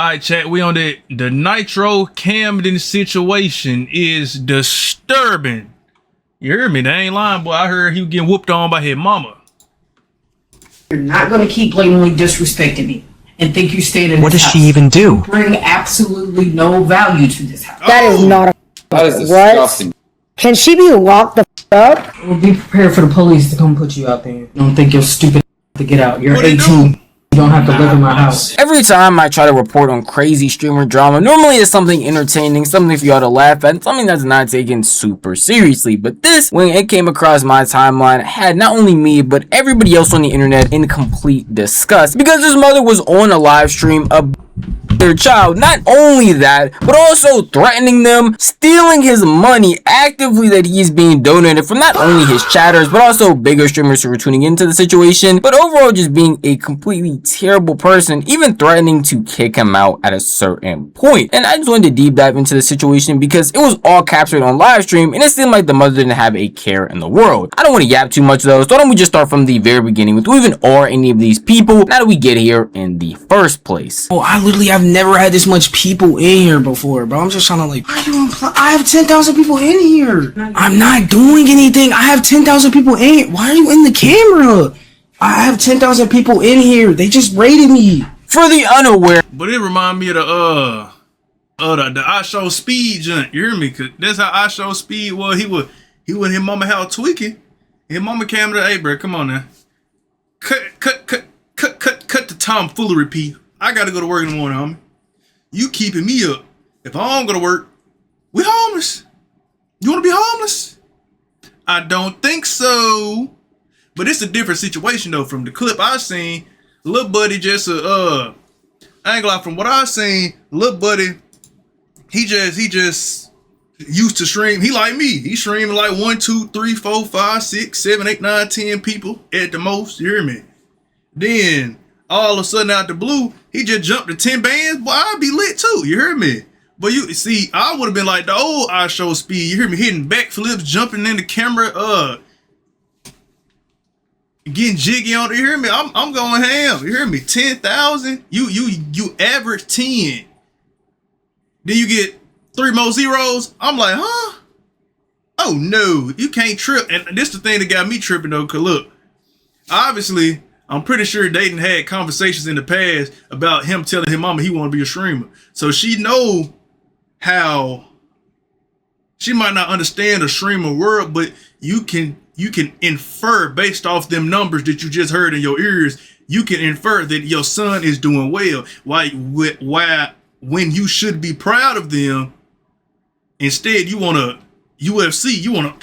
Alright, chat, we on the Nitro Camden situation is disturbing. You heard me? They ain't lying, boy. I heard he was getting whooped on by his mama. You're not going to keep blatantly disrespecting me and think you stayed in What this does house. she even do? You bring absolutely no value to this house. That is not a That is disgusting. Can she be locked the up? Well, be prepared for the police to come put you out there. Don't think you're stupid to get out. You're 18. You don't have to live in my house. Every time I try to report on crazy streamer drama, normally it's something entertaining, something for y'all to laugh at, something that's not taken super seriously. But this, when it came across my timeline, had not only me, but everybody else on the internet in complete disgust because his mother was on a live stream of their child. Not only that, but also threatening them, stealing his money actively that he's being donated from not only his chatters, but also bigger streamers who were tuning into the situation, but overall just being a completely terrible person, even threatening to kick him out at a certain point. And I just wanted to deep dive into the situation because it was all captured on live stream and it seemed like the mother didn't have a care in the world. I don't want to yap too much though, so why don't we just start from the very beginning with who even are any of these people now that we get here in the first place. Oh, I literally have never had this much people in here before, bro. I'm just trying to like, why are you I have 10,000 people in here. I'm not doing anything. I have 10,000 people in here. Why are you in the camera? I have 10,000 people in here. They just raided me. For the unaware, But it remind me of the I Show Speed junk. You hear me? Cause that's how I Show Speed was. He would his mama house tweaking. His mama came to, hey bro, come on now. Cut the tomfoolery, P. I gotta go to work in the morning, homie. You keeping me up. If I don't go to work, we homeless. You wanna be homeless? I don't think so. But it's a different situation though. From the clip I seen, little buddy just I ain't gonna lie, from what I seen, little buddy, he just used to stream. He like me. He streaming like 1, 2, 3, 4, 5, 6, 7, 8, 9, 10 people at the most. You hear me? Then all of a sudden out the blue, he just jumped to 10 bands. Boy, I'd be lit too. You hear me? But you see, I would have been like the old I Show Speed. You hear me? Hitting backflips, jumping in the camera, getting jiggy on it. You hear me? I'm going ham. You hear me? 10,000. You average 10. Then you get 3 more zeros. I'm like, huh? Oh no, you can't trip. And this the thing that got me tripping though. Cause look, obviously, I'm pretty sure Dayton had conversations in the past about him telling his mama he want to be a streamer. So she know how, she might not understand the streamer world, but you can infer based off them numbers that you just heard in your ears. You can infer that your son is doing well. Why when you should be proud of them, instead you want to UFC, you want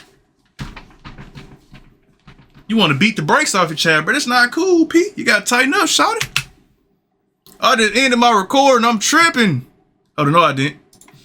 to beat the brakes off your child, but it's not cool, P. You gotta tighten up, shawty. I just ended my recording. I'm tripping. Oh no, I didn't.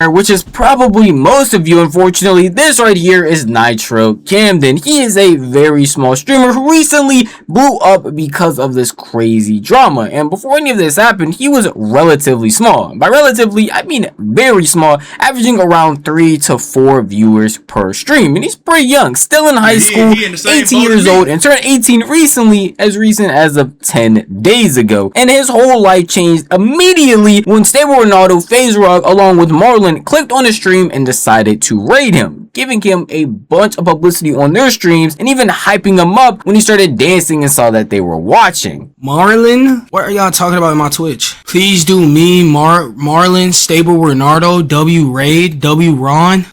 which is probably most of you, unfortunately. This right here is Nitro Camden. He is a very small streamer who recently blew up because of this crazy drama. And before any of this happened, he was relatively small. By relatively, I mean very small, averaging around 3 to 4 viewers per stream. And he's pretty young, still in high school, 18 years old, and turned 18 recently, as recent as of 10 days ago. And his whole life changed immediately when Stable Ronaldo, FaZe Rug, along with Marlon, clicked on his stream and decided to raid him, giving him a bunch of publicity on their streams and even hyping him up when he started dancing and saw that they were watching. Marlon? What are y'all talking about in my Twitch? Please do me, Marlon, Stable Ronaldo, W Raid, W Ron.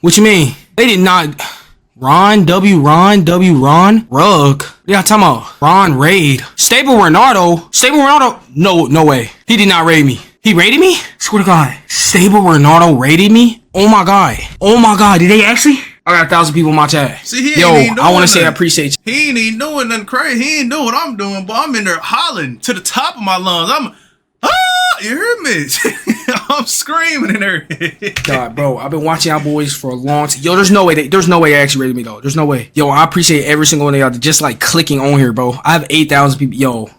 What you mean? They did not... Ron, W Rug. What y'all talking about? Ron Raid. Stable Ronaldo? No way. He did not raid me. He raided me? Swear to God. Stable Ronaldo raided me? Oh my God. Did they actually? I got 1,000 people in my chat. See, Yo, I want to say I appreciate you. He ain't even doing nothing crazy. He ain't doing what I'm doing, but I'm in there hollering to the top of my lungs. You heard me? I'm screaming in there. God, bro, I've been watching y'all boys for a long time. Yo, there's no way they actually rated me though. There's no way. Yo, I appreciate every single one of y'all just like clicking on here, bro. I have 8,000 people. Yo,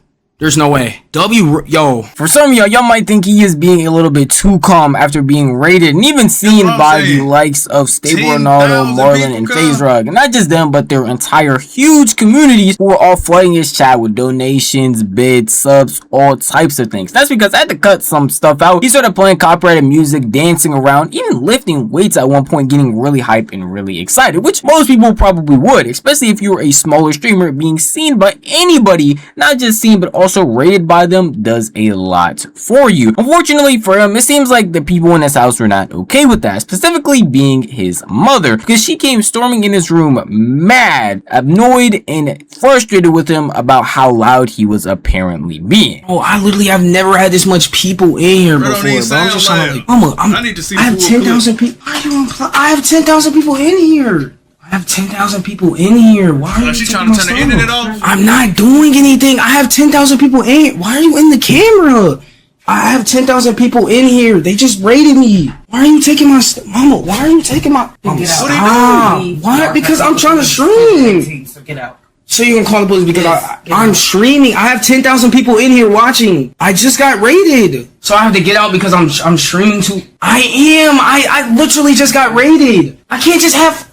There's no way. Yo. For some of y'all might think he is being a little bit too calm after being raided and even seen by the likes of Stable Ronaldo, Marlon, and FaZe Rug. And not just them, but their entire huge communities who are all flooding his chat with donations, bids, subs, all types of things. That's because I had to cut some stuff out. He started playing copyrighted music, dancing around, even lifting weights at one point, getting really hyped and really excited, which most people probably would, especially if you're a smaller streamer. Being seen by anybody, not just seen but also rated by them, does a lot for you. Unfortunately for him, it seems like the people in his house were not okay with that, specifically being his mother, because she came storming in his room mad, annoyed, and frustrated with him about how loud he was apparently being. Oh, I literally have never had this much people in here before, bro. I'm just trying to like, Mama, I need to see. I have 10,000 people. I have 10,000 people in here. I have 10,000 people in here. Why are you she trying to turn the internet off? I'm not doing anything. I have 10,000 people in here. Why are you in the camera? I have 10,000 people in here. They just raided me. Why are you taking my stuff? Mama, why are you taking my... Mama, stop. Why? Because I'm trying to stream. So get out. So you can call the police because I'm streaming. I have 10,000 people in here watching. I just got raided. So I have to get out because I'm streaming too. I literally just got raided. I can't just have...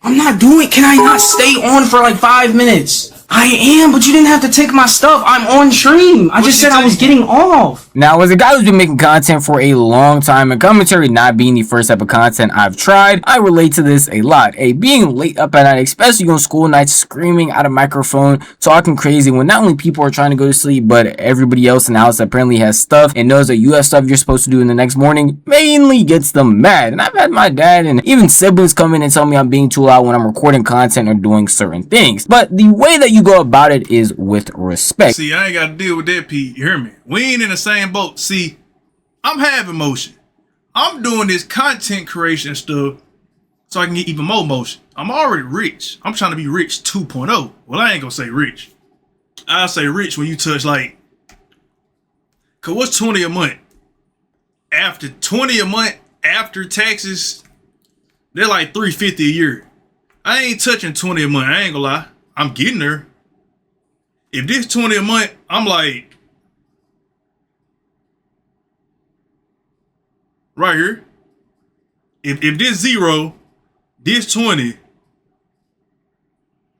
I'm not doing... Can I not stay on for like 5 minutes? I am, but you didn't have to take my stuff. I'm on stream. I just said I was getting off. Now, as a guy who's been making content for a long time, and commentary not being the first type of content I've tried, I relate to this a lot. Being late up at night, especially on school nights, screaming at a microphone, talking crazy when not only people are trying to go to sleep, but everybody else in the house apparently has stuff and knows that you have stuff you're supposed to do in the next morning, mainly gets them mad. And I've had my dad and even siblings come in and tell me I'm being too loud when I'm recording content or doing certain things. But the way that you go about it is with respect. See, I ain't got to deal with that, Pete. You hear me? We ain't in the same boat. See, I'm having motion. I'm doing this content creation stuff so I can get even more motion. I'm already rich. I'm trying to be rich 2.0. Well, I ain't gonna say rich. I'll say rich when you touch like, cause what's 20 a month? After 20 a month after taxes, they're like $350 a year. I ain't touching 20 a month. I ain't gonna lie. I'm getting there. If this 20 a month, I'm like, right here. If this 0, this 20,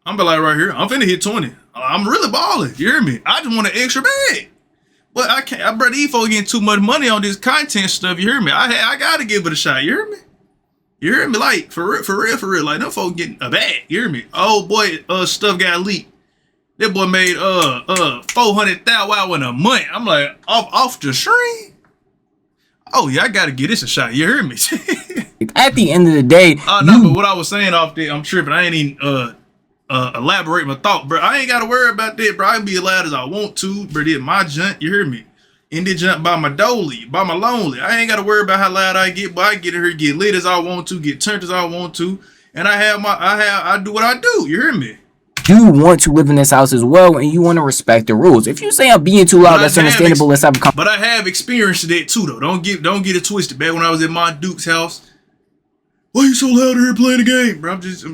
I'm be like right here. I'm finna hit 20. I'm really balling. You hear me? I just want an extra bag. But I can't. I brother, these folks getting too much money on this content stuff. You hear me? I gotta give it a shot. You hear me? You hear me? Like for real. Like them folks getting a bag. You hear me? Oh boy, stuff got leaked. That boy made 400,000 in a month. I'm like off the stream. Oh yeah, I gotta give this a shot. You hear me? At the end of the day, no, but what I was saying off there, I'm tripping. I ain't even elaborate my thought, bro. I ain't gotta worry about that, bro. I can be as loud as I want to, bro. This my junk. You hear me? In this junk by my dolly, by my lonely. I ain't gotta worry about how loud I get, but I get in here, get lit as I want to, get turned as I want to, and I do what I do. You hear me? You want to live in this house as well, and you want to respect the rules. If you say I'm being too loud, that's understandable. Let's have a but I have experienced that too, though. Don't get it twisted. Back when I was at my Duke's house, why you so loud here playing the game, bro? I'm just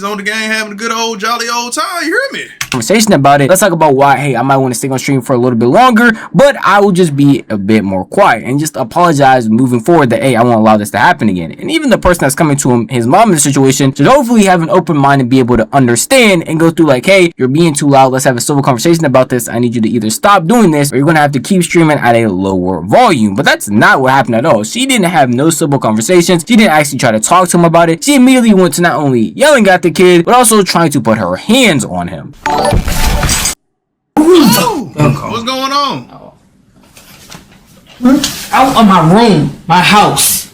on the game having a good old jolly old time. You hear me? Conversation about it. Let's talk about why, hey, I might want to stay on stream for a little bit longer, but I will just be a bit more quiet and just apologize moving forward that, hey, I won't allow this to happen again. And even the person that's coming to him, his mom in the situation, should hopefully have an open mind and be able to understand and go through like, hey, you're being too loud. Let's have a civil conversation about this. I need you to either stop doing this or you're going to have to keep streaming at a lower volume. But that's not what happened at all. She didn't have no civil conversations. She didn't actually try to talk to him about it. She immediately went to not only yelling at the kid, but also trying to put her hands on him. What's going on? Out of my room, my house,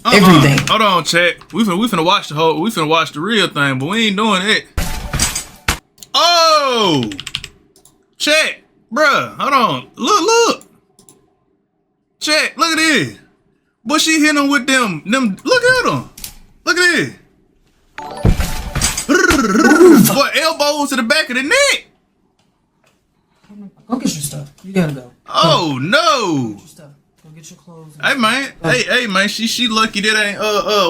everything. Hold on, chat. We finna watch the real thing, but we ain't doing it. Oh, chat, bruh. Hold on. Look. Chat, look at this. But she hit him with them. Look at him. Look at this. Boy, elbows to the back of the neck. Go get your stuff. You gotta go. Oh no! Go get your stuff. Go get your clothes. Hey man, hey man, she lucky that ain't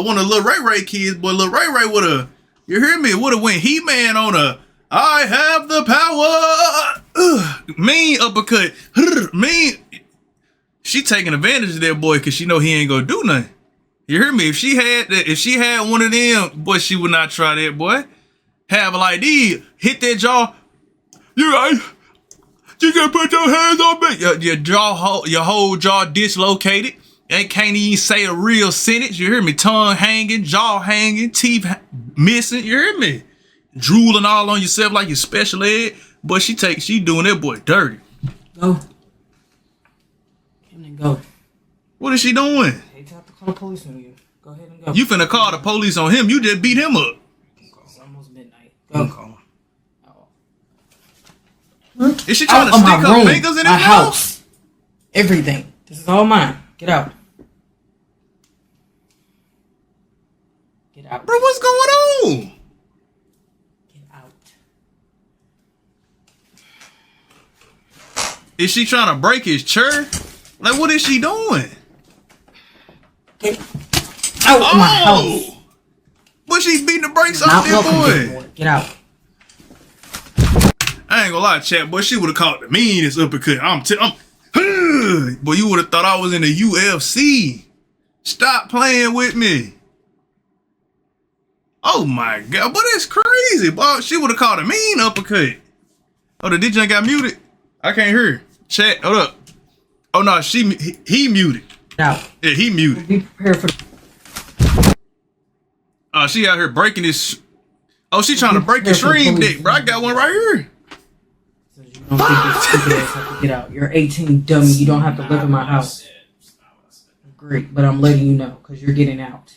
one of the Lil Ray Ray kids, but Lil Ray Ray would've, you hear me? Would've went He-Man on a I have the power. Mean uppercut. Mean. She taking advantage of that boy because she know he ain't gonna do nothing. You hear me? If she had one of them, boy, she would not try that, boy. Have a like these, hit that jaw. You right? You can put your hands on me. Your whole jaw dislocated. And can't even say a real sentence. You hear me? Tongue hanging, jaw hanging, teeth missing. You hear me? Drooling all on yourself like you're special ed. But she doing that boy dirty. Go. Camden, go. What is she doing? Hey, tell to call the police on you. Go ahead and go. You finna call the police on him. You just beat him up. It's almost midnight. Go. Is she trying to stick her fingers in his house? Everything. This is all mine. Get out. Get out. Bro, what's going on? Get out. Is she trying to break his chair? Like, what is she doing? Get out of my house. But she's beating the brakes off that boy. Get out. I ain't gonna lie, chat, boy. She would have caught the meanest uppercut. Boy, you would have thought I was in the UFC. Stop playing with me. Oh my God, but it's crazy, boy. She would have caught a mean uppercut. Oh, the DJ got muted. I can't hear. Chat, hold up. Oh no, he muted. Now, yeah, he muted. Be prepared for. She out here breaking this. Oh, she trying to break the stream deck, bro. I got one right here. You don't think this stupid ass have to get out. You're 18, dummy. You don't have to live in my house. Great, but I'm letting you know because you're getting out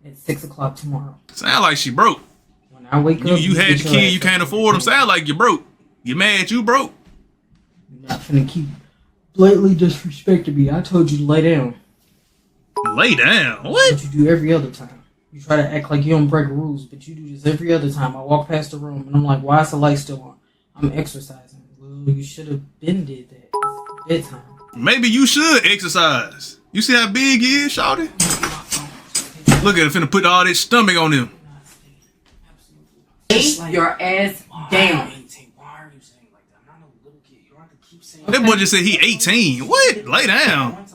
at 6 o'clock tomorrow. Sound like she broke. When I wake up, you had the kid, you can't afford them. Sound like you broke. You mad you broke? You're not gonna keep blatantly disrespecting me. I told you to lay down. Lay down? What? What? You do every other time. You try to act like you don't break rules, but you do this every other time. I walk past the room and I'm like, why is the light still on? I'm exercising. Well, you should have been did that. It's bedtime. Maybe you should exercise. You see how big he is, shawty? Look at him finna put all that stomach on him. Lay your ass down. Why are you saying like that? I'm not no little kid. You don't have to keep saying that. Boy just said he 18. What? Lay down.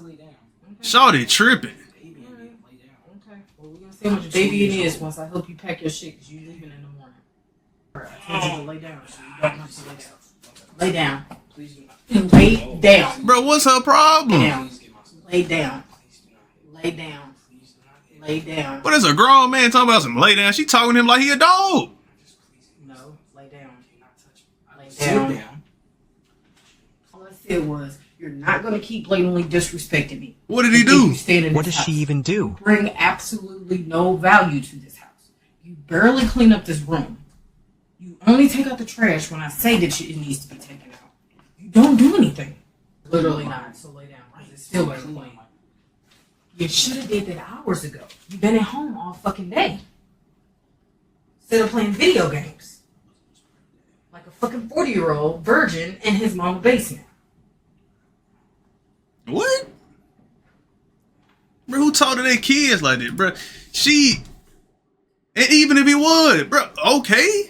Shawty tripping. Okay. Well, we're gonna see how much baby it is once I help you pack your shit because you're leaving in the morning. I told you to lay down, so you don't have to lay down. Lay down. Please do not. Lay down. Bro, what's her problem? Lay down. Lay down. Lay down. But it's a grown man talking about some lay down. She talking to him like he a dog. No, lay down. Lay down. All I said was, you're not going to keep blatantly disrespecting me. What did he do? What does she even do? You bring absolutely no value to this house. You barely clean up this room. You only take out the trash when I say that it needs to be taken out. You don't do anything. Literally not. So lay down. It's still better clean. You should have did that hours ago. You've been at home all fucking day. Instead of playing video games. Like a fucking 40-year-old virgin in his mama's basement. What? Bro, who taught her their kids like that, bro? And even if he would, bro, okay.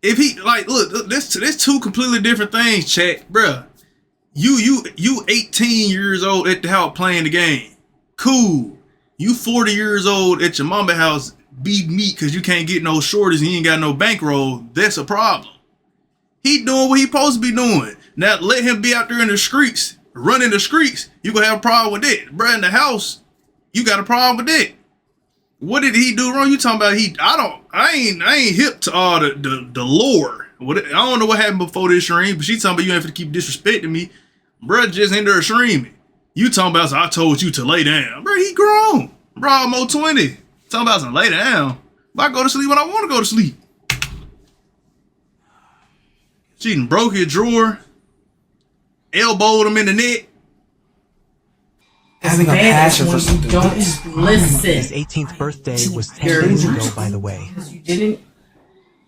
If he, like, look, there's two completely different things, chat, bro. You 18 years old at the house playing the game. Cool. You 40 years old at your mama house beating meat because you can't get no shorties and you ain't got no bankroll. That's a problem. He doing what he supposed to be doing. Now let him be out there in the streets, running the streets. You gonna have a problem with that. Bro, in the house, you got a problem with that. What did he do wrong? You talking about I ain't hip to all the lore. I don't know what happened before this stream, but she talking about you have to keep disrespecting me. Bruh just in there streaming. You talking about I told you to lay down. Bruh, he grown. Bruh, almost 20. Talking about some lay down. But I go to sleep when I want to go to sleep. She done broke his drawer. Elbowed him in the neck. Having a passion for something. Don't listen. His 18th birthday was 10 days ago, by the way. Because you didn't.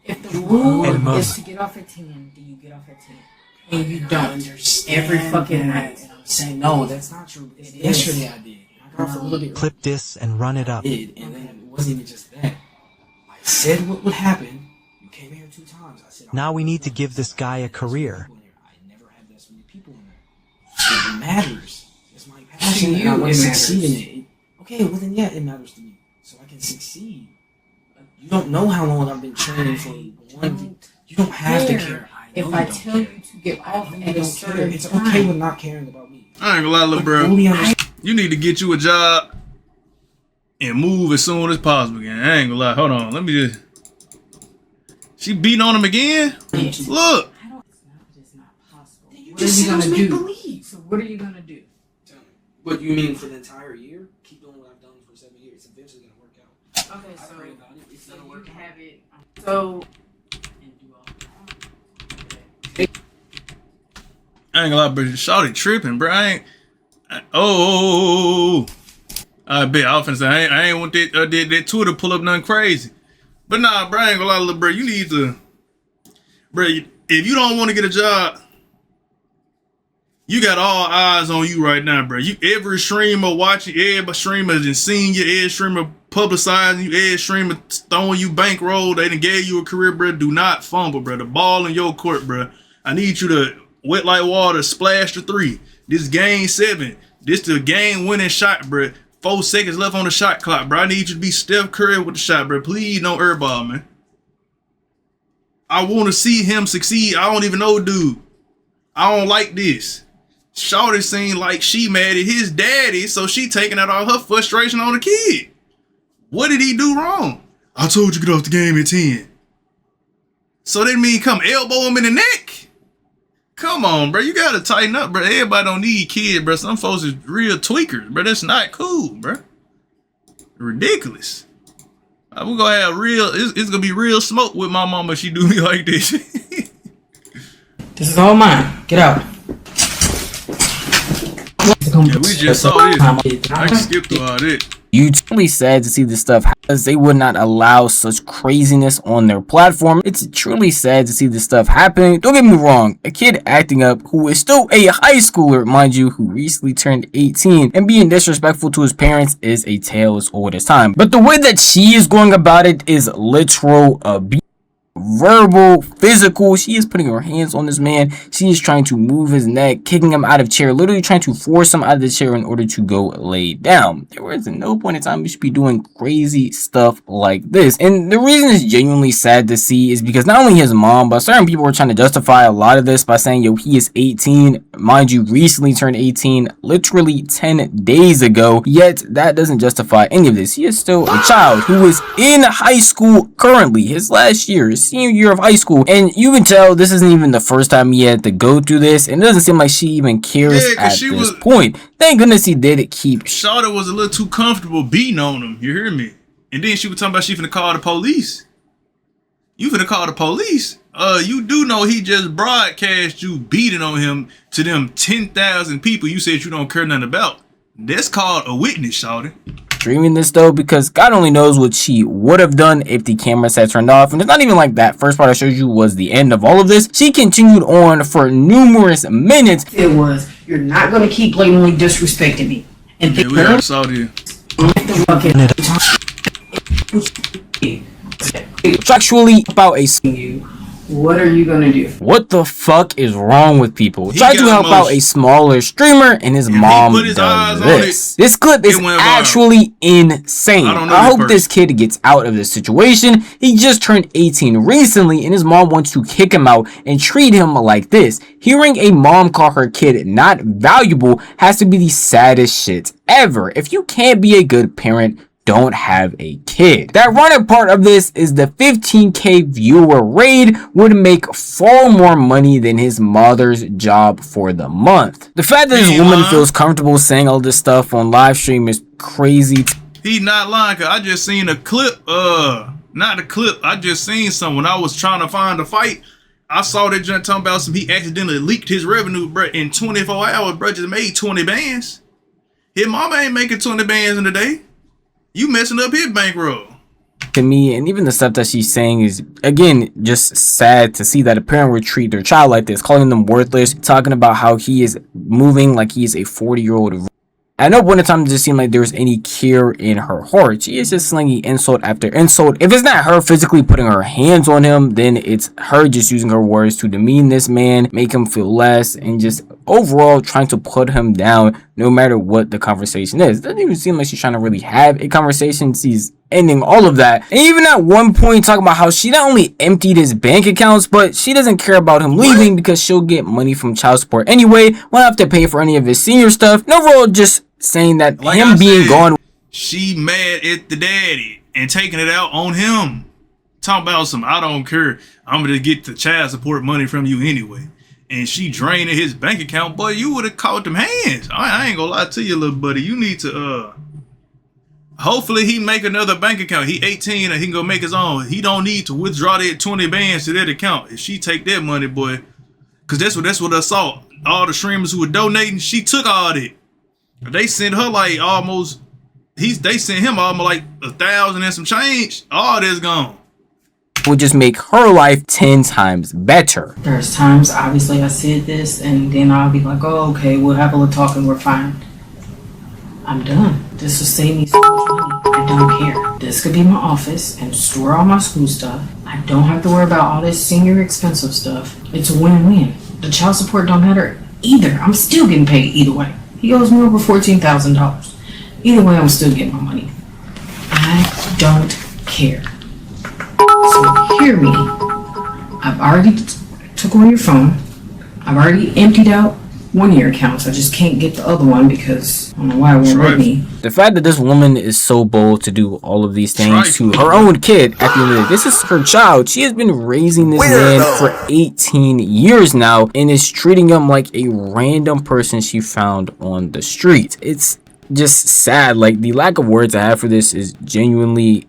If the rule is to get off at 10, then you get off at 10. And you don't understand every fucking night. And I'm saying, no, that's not true. Yesterday I did. I got off a little bit. Clip this and run it up. And then it wasn't even just that. I said what would happen. You You came here 2 times. I said, Now we need to give this guy a career. I never had this many people in there. It matters. It's my passion, To and I you, want it to matters. succeed in it. Okay, well then, yeah, it matters to me, so I can succeed. You don't know how long I've been training for one. You don't have to care. I know If I you don't tell care. you to get off You at a don't care. certain It's time, okay with not caring about me. I ain't gonna lie, little bro. Fully understand. You need to get you a job and move as soon as possible again. I ain't gonna lie. Hold on. Let me just. She beating on him again? Yes. Look. It's not possible. You What are just you said it was gonna make do? believe. So what are you gonna do? What you mean for the entire year? Keep doing what I've done for 7 years. It's eventually gonna work out. Okay, I so pray about it. It's gonna work out. have it. So and do all. I ain't gonna lie, bro. Shawty tripping, bro. Oh. I bet. I was finna say, I ain't want that Twitter pull up nothing crazy. But nah, bro, I ain't gonna lie, little bro. You need to. Bro, if you don't want to get a job, you got all eyes on you right now, bro. Every streamer watching, every streamer has seen you, every streamer publicizing you, every streamer throwing you bankroll. They done gave you a career, bro. Do not fumble, bro. The ball in your court, bro. I need you to wet like water, splash the 3. This game 7. This the game winning shot, bro. 4 seconds left on the shot clock, bro. I need you to be Steph Curry with the shot, bro. Please don't airball, man. I want to see him succeed. I don't even know, dude. I don't like this. Shawty seemed like she mad at his daddy, so she taking out all her frustration on the kid. What did he do wrong? I told you to get off the game at 10. So that mean come elbow him in the neck? Come on, bro. You gotta tighten up, bro. Everybody don't need kids, bro. Some folks is real tweakers, bro. That's not cool, bro. Ridiculous. We gonna have real. It's gonna be real smoke with my mama. If she do me like this. This is all mine. Get out. Yeah, we just saw this. I can skip through all that. You truly sad to see this stuff as they would not allow such craziness on their platform. It's truly sad to see this stuff happening. Don't get me wrong, a kid acting up who is still a high schooler, mind you, who recently turned 18 and being disrespectful to his parents is a tale as old as time. But the way that she is going about it is literal abuse. Verbal, physical. She is putting her hands on this man. She is trying to move his neck, kicking him out of chair, literally trying to force him out of the chair in order to go lay down. There was no point in time we should be doing crazy stuff like this. And the reason it's genuinely sad to see is because not only his mom, but certain people were trying to justify a lot of this by saying, yo, he is 18. Mind you, recently turned 18, literally 10 days ago. Yet that doesn't justify any of this. He is still a child who is in high school currently, his last year, his senior year of high school, and you can tell this isn't even the first time he had to go through this, and it doesn't seem like she even cares at this point. Thank goodness he did it. Shawty was a little too comfortable beating on him, you hear me? And then she was talking about she finna call the police. You finna call the police? You do know he just broadcast you beating on him to them 10,000 people you said you don't care nothing about. That's called a witness, Shawty. Streaming this though, because God only knows what she would have done if the cameras had turned off. And it's not even like that first part I showed you was the end of all of this. She continued on for numerous minutes. It was, you're not gonna keep blatantly disrespecting me. And Yeah, we already saw this. Actually about a what are you gonna do? What the fuck is wrong with people? He Try to got help out emotion. a smaller streamer and his mom put his eyes does on this. This clip is it went viral. actually insane. I don't know I this hope this kid gets out of this situation. He just turned 18 recently and his mom wants to kick him out and treat him like this. Hearing a mom call her kid not valuable has to be the saddest shit ever. If you can't be a good parent, don't have a kid. The ironic part of this is the 15k viewer raid would make far more money than his mother's job for the month. The fact that this woman feels comfortable saying all this stuff on live stream is crazy. He not lying, cause I just seen a clip, not a clip, I just seen some when I was trying to find a fight. I saw that junk talking about he accidentally leaked his revenue, bro. In 24 hours, bro, just made 20 bands. His mama ain't making 20 bands in a day. You messing up his bankroll. To me, and even the stuff that she's saying is, again, just sad to see that a parent would treat their child like this, calling them worthless, talking about how he is moving like he is a 40-year-old At no point in time does it seem like there's any care in her heart. She is just slinging insult after insult. If it's not her physically putting her hands on him, then it's her just using her words to demean this man, make him feel less, and just overall trying to put him down no matter what the conversation is. It doesn't even seem like she's trying to really have a conversation. She's ending all of that. And even at one point talking about how she not only emptied his bank accounts, but she doesn't care about him leaving because she'll get money from child support anyway, won't have to pay for any of his senior stuff. And overall, just saying that Like him I being said, gone, she mad at the daddy and taking it out on him. Talking about some, I don't care, I'm gonna get the child support money from you anyway. And she draining his bank account. Boy, you would have caught them hands. I ain't gonna lie to you, little buddy. You need to hopefully he make another bank account. He 18 and he can go make his own. He don't need to withdraw that 20 bands to that account. If she take that money, boy, cause that's what I saw. All the streamers who were donating, she took all that. They sent her like almost, they sent him almost like 1,000 and some change. All that's gone. would just make her life 10 times better. There's times, obviously, I said this, and then I'll be like, oh, okay, we'll have a little talk and we're fine. I'm done. This will save me so much money. I don't care. This could be my office and store all my school stuff. I don't have to worry about all this senior expensive stuff. It's a win-win. The child support don't matter either. I'm still getting paid either way. He owes me over $14,000. Either way, I'm still getting my money. I don't care. So hear me. I've already took away your phone. I've already emptied out one of your accounts. I just can't get the other one because I don't know why it won't let me. The fact that this woman is so bold to do all of these things to her own kid at the end of the day, this is her child. She has been raising this man for 18 years now and is treating him like a random person she found on the street. It's just sad. Like, the lack of words I have for this is genuinely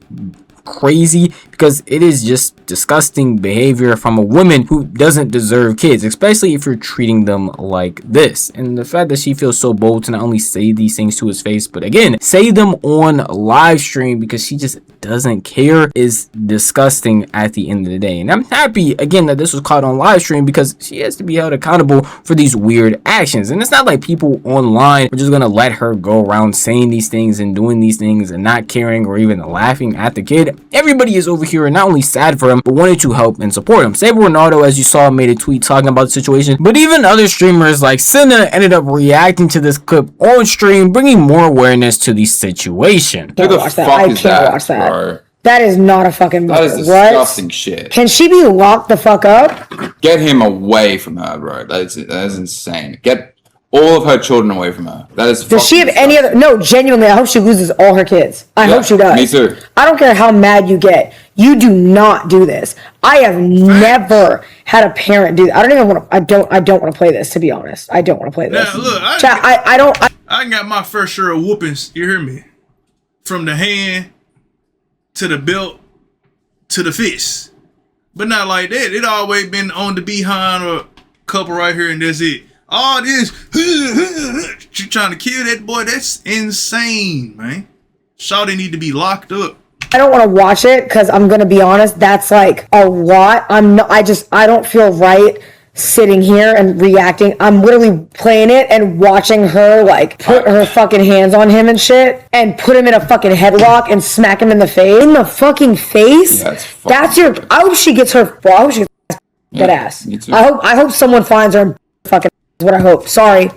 crazy because it is just disgusting behavior from a woman who doesn't deserve kids, especially if you're treating them like this. And the fact that she feels so bold to not only say these things to his face, but again, say them on live stream because she just doesn't care is disgusting at the end of the day. And I'm happy again that this was caught on live stream because she has to be held accountable for these weird actions. And it's not like people online are just gonna let her go around saying these things and doing these things and not caring or even laughing at the kid. Everybody is over here and not only sad for him, but wanted to help and support him. Saber Ronaldo, as you saw, made a tweet talking about the situation, but even other streamers like Senna ended up reacting to this clip on stream, bringing more awareness to the situation. Who the Watch that. fuck I is can't that, watch that. bro? That is not a fucking That mother. is What? disgusting shit. Can she be locked the fuck up? Get him away from her, bro. That is insane. Get all of her children away from her. That is. Does she have any other? No, genuinely, I hope she loses all her kids. I hope she does. Me too. I don't care how mad you get. You do not do this. I have never had a parent do that. I don't even want to. I don't want to play this. To be honest, I don't want to play this. Now, look, I got my fair share of whoopings. You hear me? From the hand to the belt to the fist, but not like that. It always been on the behind or a couple right here, and that's it. All this, you trying to kill that boy? That's insane, man. Shawty need to be locked up. I don't want to watch it because I'm gonna be honest. That's like a lot. I don't feel right sitting here and reacting. I'm literally playing it and watching her like put her fucking hands on him and shit and put him in a fucking headlock and smack him in the face. In the fucking face? Yeah, that's your. I hope she gets her. Well, I hope she gets that ass. Me too. I hope someone finds her and fucking. Is what I hope. Sorry,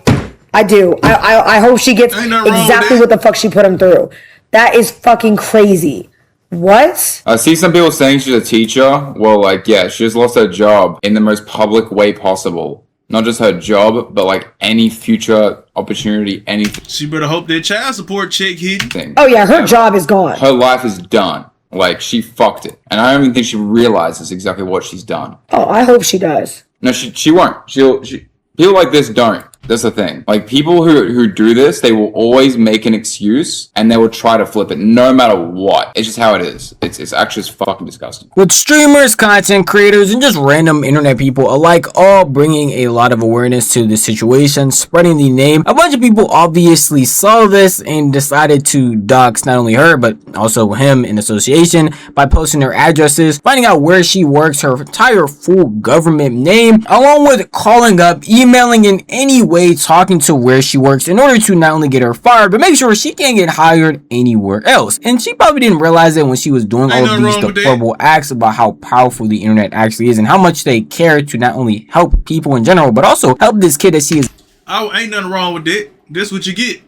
I do. I hope she gets Ain't nothing wrong with exactly that. what the fuck she put him through. That is fucking crazy. What? I see some people saying she's a teacher. Well, like, yeah, she just lost her job in the most public way possible. Not just her job, but like any future opportunity, anything. She better hope that child support check hit. Oh yeah, her job is gone. Her life is done. Like, she fucked it. And I don't even think she realizes exactly what she's done. Oh, I hope she does. No, she won't. People like this don't. That's the thing. Like, people who do this, they will always make an excuse and they will try to flip it no matter what. It's just how it is. It's actually just fucking disgusting. With streamers, content creators, and just random internet people alike all bringing a lot of awareness to the situation, spreading the name, a bunch of people obviously saw this and decided to dox not only her, but also him in association by posting their addresses, finding out where she works, her entire full government name, along with calling up, emailing in any way way talking to where she works in order to not only get her fired, but make sure she can't get hired anywhere else. And she probably didn't realize it when she was doing all of these deplorable acts about how powerful the internet actually is and how much they care to not only help people in general, but also help this kid that she is. Ain't nothing wrong with that. This what you get.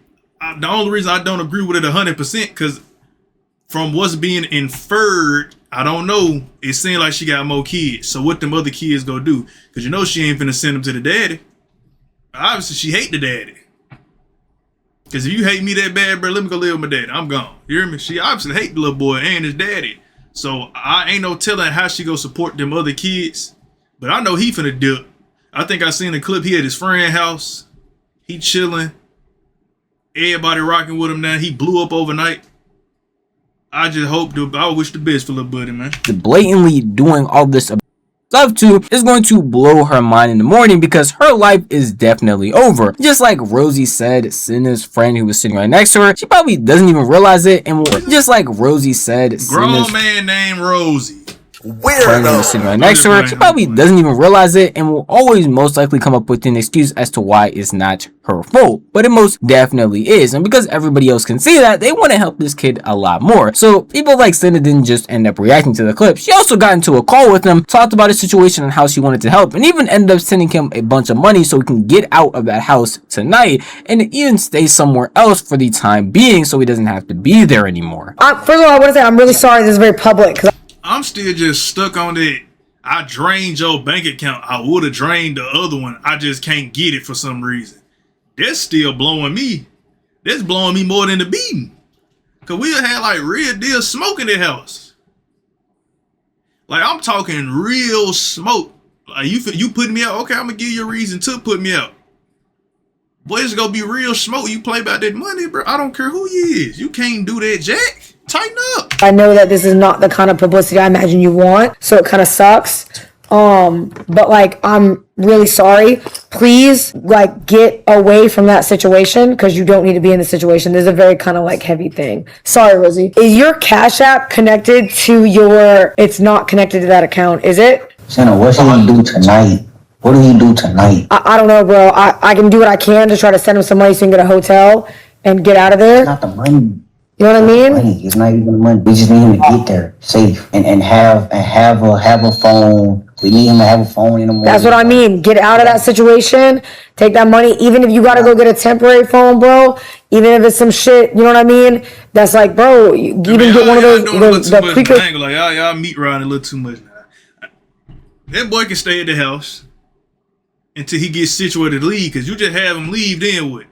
The only reason I don't agree with it 100%, because from what's being inferred, I don't know, it seemed like she got more kids. So what them other kids go do? Because you know she ain't finna send them to the daddy. Obviously she hate the daddy. Because if you hate me that bad, bro, let me go live with my daddy. I'm gone. You hear me? She obviously hate the little boy and his daddy. So I ain't no telling how she go support them other kids. But I know he finna dip. I think I seen a clip. He at his friend's house. He chilling. Everybody rocking with him now. He blew up overnight. I just hope, I wish the best for little buddy, man. Blatantly doing all this stuff to is going to blow her mind in the morning, because her life is definitely over. Just like Rosie said, Cinna's friend who was sitting right next to her, she probably doesn't even realize it. And just like Rosie said, grown man named Rosie. Friend who was sitting right next to her, she probably doesn't even realize it and will always most likely come up with an excuse as to why it's not her fault, but it most definitely is. And because everybody else can see that, they want to help this kid a lot more. So people like Cinna didn't just end up reacting to the clip. She also got into a call with him, talked about his situation and how she wanted to help, and even ended up sending him a bunch of money so he can get out of that house tonight and even stay somewhere else for the time being so he doesn't have to be there anymore. First of all, I want to say I'm really sorry this is very public, because I'm still just stuck on it. I drained your bank account. I would have drained the other one. I just can't get it for some reason. That's still blowing me. That's blowing me more than the beating. Because we had like real deal smoke in the house. Like I'm talking real smoke. Like you putting me out. Okay, I'm going to give you a reason to put me out. Boy, it's going to be real smoke. You play about that money, bro. I don't care who you is. You can't do that, Jack. Tighten up. I know that this is not the kind of publicity I imagine you want, so it kind of sucks. But like, I'm really sorry. Please, like, get away from that situation, because you don't need to be in the situation. This is a very kind of like heavy thing. Sorry, Rosie. Is your Cash App connected to your? It's not connected to that account, is it? Santa, what's he gonna do tonight? What do he do tonight? I don't know, bro. I can do what I can to try to send him some money so he can get a hotel and get out of there. Not the money. You know what I mean? Money. It's not even the money. We just need him to get there safe and have a phone. We need him to have a phone in the morning. That's what I mean. Get out of that situation. Take that money. Even if you gotta go get a temporary phone, bro. Even if it's some shit, you know what I mean? That's like, bro. You even get one of those. Y'all meat riding a little too much now. That boy can stay at the house until he gets situated to leave. Because you just have him leave, then what?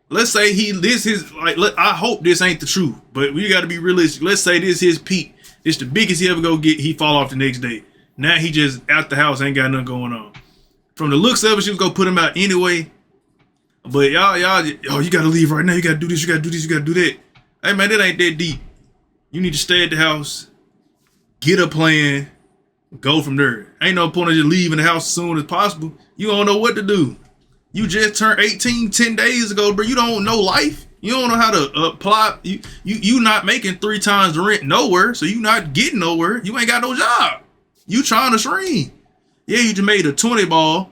Let's say I hope this ain't the truth, but we got to be realistic. Let's say this his peak. It's the biggest he ever go get. He fall off the next day. Now he just out the house, ain't got nothing going on. From the looks of it, she was gonna put him out anyway. But y'all, you gotta leave right now. You gotta do this. You gotta do this. You gotta do that. Hey man, that ain't that deep. You need to stay at the house, get a plan, go from there. Ain't no point of just leaving the house as soon as possible. You don't know what to do. You just turned 18 10 days ago, bro. You don't know life. You don't know how to apply. You not making 3 times the rent nowhere, so you not getting nowhere. You ain't got no job. You trying to stream. Yeah, you just made a 20 ball.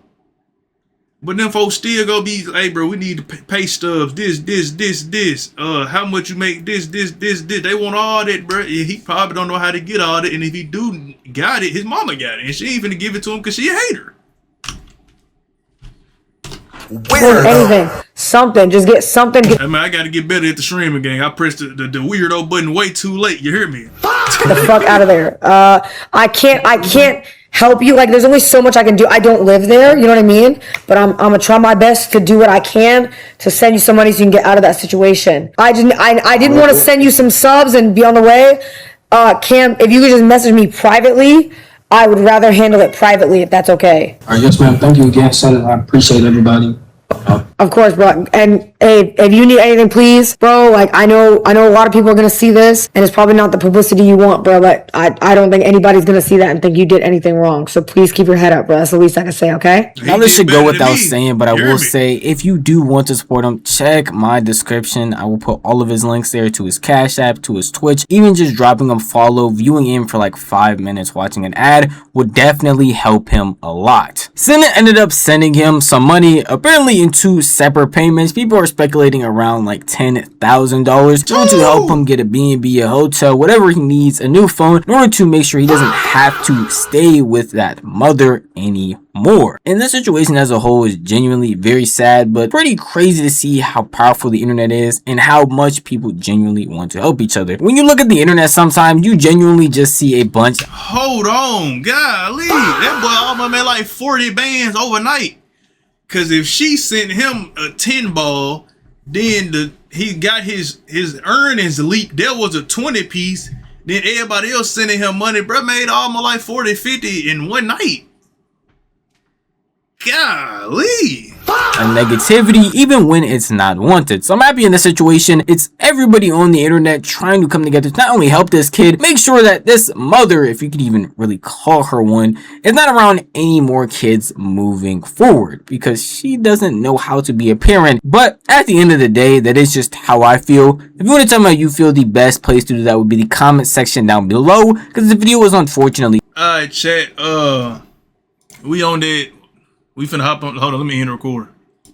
But then folks still gonna be, hey bro, we need to pay stubs. This. How much you make? This. They want all that, bro. Yeah, he probably don't know how to get all that. And if he do got it, his mama got it. And she ain't finna give it to him because she a hater. Anything, something, just get something. I mean, I gotta get better at the streaming game. I pressed the weirdo button way too late. You hear me? The fuck out of there. I can't help you. Like, there's only so much I can do. I don't live there, you know what I mean? But I'm gonna try my best to do what I can to send you some money so you can get out of that situation. I didn't want to send you some subs and be on the way. Cam, if you could just message me privately, I would rather handle it privately if that's okay. All right, yes, ma'am. Thank you again, Senator. I appreciate everybody. Of course, bro. And hey, if you need anything, please, bro. Like, I know a lot of people are gonna see this, and it's probably not the publicity you want, bro. But I don't think anybody's gonna see that and think you did anything wrong. So please keep your head up, bro. That's the least I can say. Okay. Now this should go without saying, but I will say, if you do want to support him, check my description. I will put all of his links there, to his Cash App, to his Twitch. Even just dropping him follow, viewing him for like 5 minutes, watching an ad would definitely help him a lot. Senna ended up sending him some money, apparently into separate payments. People are speculating around like $10,000 in order to help him get a B&B, a hotel, whatever he needs, a new phone, in order to make sure he doesn't have to stay with that mother anymore. And this situation as a whole is genuinely very sad, but pretty crazy to see how powerful the internet is and how much people genuinely want to help each other. When you look at the internet, sometimes you genuinely just see a bunch. Hold on, golly, that boy almost made like 40 bands overnight. Cause if she sent him a 10 ball, then he got his earnings leaked. There was a 20 piece. Then everybody else sending him money. Bro made almost like 40, 50 in one night. Golly. A negativity even when it's not wanted. So I'm happy in this situation. It's everybody on the internet trying to come together to not only help this kid, make sure that this mother, if you could even really call her one, is not around any more kids moving forward, because she doesn't know how to be a parent. But at the end of the day, that is just how I feel. If you want to tell me how you feel, the best place to do that would be the comment section down below, because the video was unfortunately. Alright, chat, we on that. We finna hop on. Hold on, let me end the recorder.